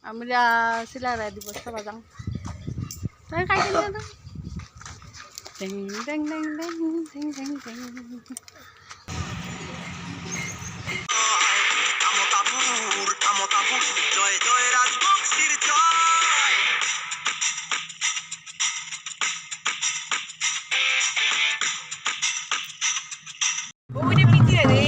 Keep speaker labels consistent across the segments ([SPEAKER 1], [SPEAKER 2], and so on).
[SPEAKER 1] আমরা সিলারাই দিব সবাই যাও তাই কাটি না টিং টিং টিং টিং টিং টিং টিং
[SPEAKER 2] আমতাপুর জয় জয় রাজবংশীর জয়
[SPEAKER 3] ওইটা পিটিয়ে রে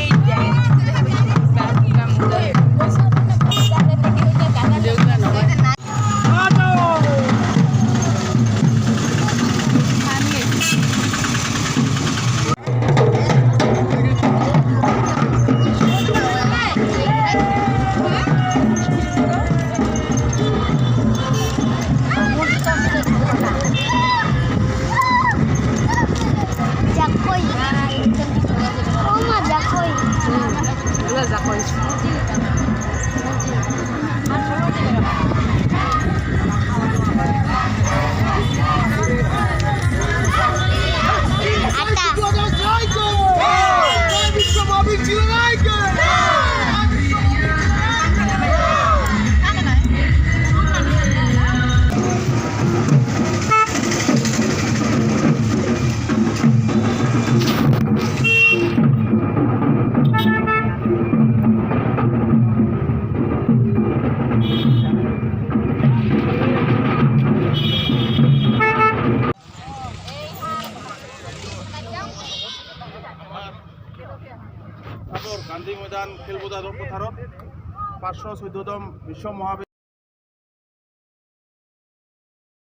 [SPEAKER 4] গান্ধী ময়দান খেলপথাৰত 514তম বিশ্ব মহাবিদ্যালয়